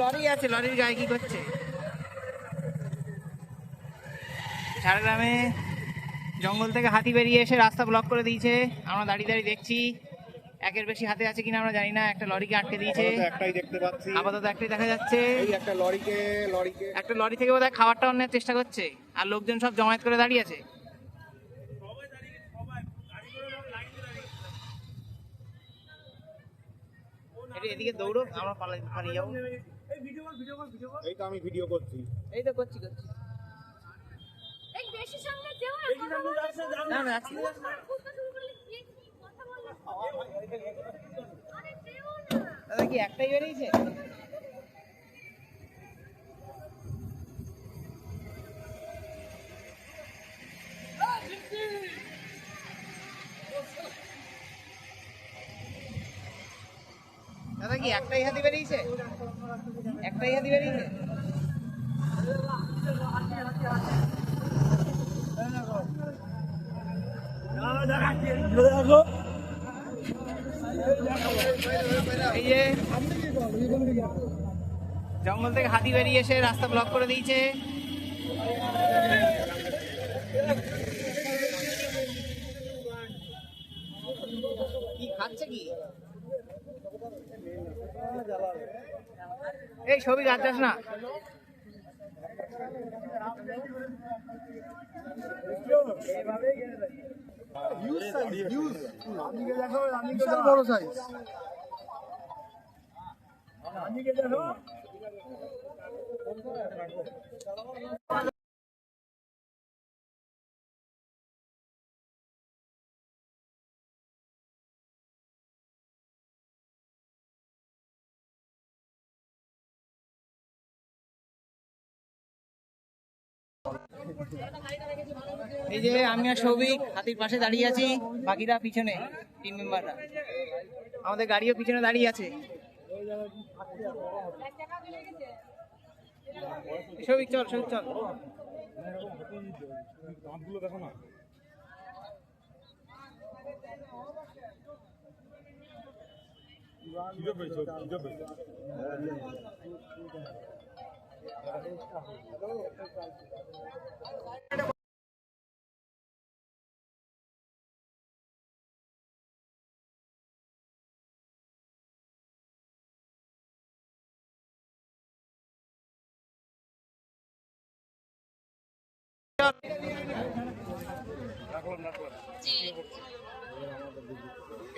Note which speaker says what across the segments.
Speaker 1: Lorry আছে, লরির গায়ে কি করছে? ঝাড়গ্রামে জঙ্গল থেকে হাতি বেরিয়ে এসে রাস্তা ব্লক করে দিয়েছে। আমরা দাঁড়িয়ে দাঁড়িয়ে দেখছি, একের বেশি হাতে আছে কিনা আমরা জানি না। একটা লরিকে আটকে দিয়েছে,
Speaker 2: একটাই দেখতে পাচ্ছি,
Speaker 1: আপাতত একটাই দেখা যাচ্ছে।
Speaker 2: একটা লরি
Speaker 1: থেকে বোধহয় খাবারটা নেওয়ার চেষ্টা করছে, আর লোকজন সব জমায়েত করে দাঁড়িয়ে আছে। এদিকে দৌড়ো, আমরা পালিয়ে যাবো।
Speaker 2: এই তো আমি ভিডিও করছি,
Speaker 1: এই তো করছি। না না, দাদা কি একটাই বেরিয়েছে? দাদা কি একটাই হাতি বেরিয়েছে? এই যে জঙ্গল থেকে হাতি বেরিয়ে এসে রাস্তা ব্লক করে দিয়েছে। কি খাচ্ছে কি? এই ছবি গাছ না।
Speaker 2: বড় সাইজ।
Speaker 1: এই যে আমি আর সৌভিক হাতির পাশে দাঁড়িয়ে আছি, বাকিরা পিছনে, টিম মেম্বাররা। আমাদের গাড়িও পিছনে দাঁড়িয়ে আছে। সৌভিক চল।
Speaker 2: দেখো না,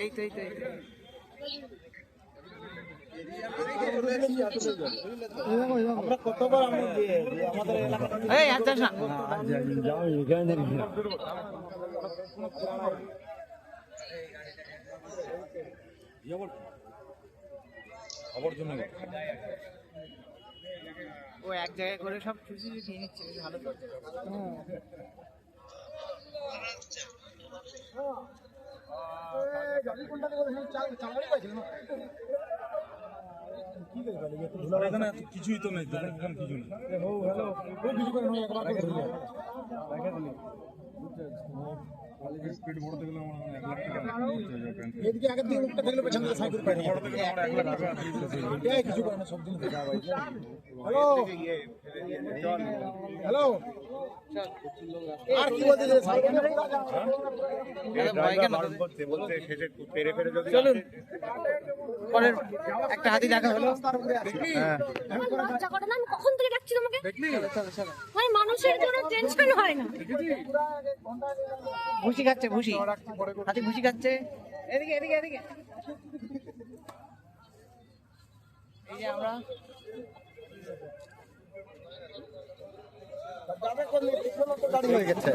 Speaker 1: এই তো
Speaker 2: আমরা কতবার আমাদের
Speaker 1: এই আচ্ছা না
Speaker 2: খবর জন্য
Speaker 1: ও এক জায়গায় করে সব চুষি খেয়ে নিচ্ছে, বেশ ভালো তো।
Speaker 2: কিছুই তো নেই, কিছু নেই। স্পিড বড় দেখলে আমার 1 লাখ টাকা এদিকে আগের দিকে লোকটা দেখলে পেছন থেকে সাইকেল পাই বড় দেখলে আমার 1 লাখ টাকা এই কিছু করে না, সব দিন দেখা ভাই। হ্যালো আর কি বলতে যে সাইকেল বলতে শেষে পেরে যদি
Speaker 1: চলুন পরের একটা হাতি দেখা হলো।
Speaker 3: লজ্জা করে না? আমি কখন থেকে ডাকছি তোমাকে? ভাই মানুষের কোনো টেনশন হয় না।
Speaker 1: ভুসি খাচ্ছে, হাতি ভুসি খাচ্ছে। এদিকে এই যে আমরা
Speaker 2: যাবে করলে দাঁড়িয়ে হয়ে গেছে।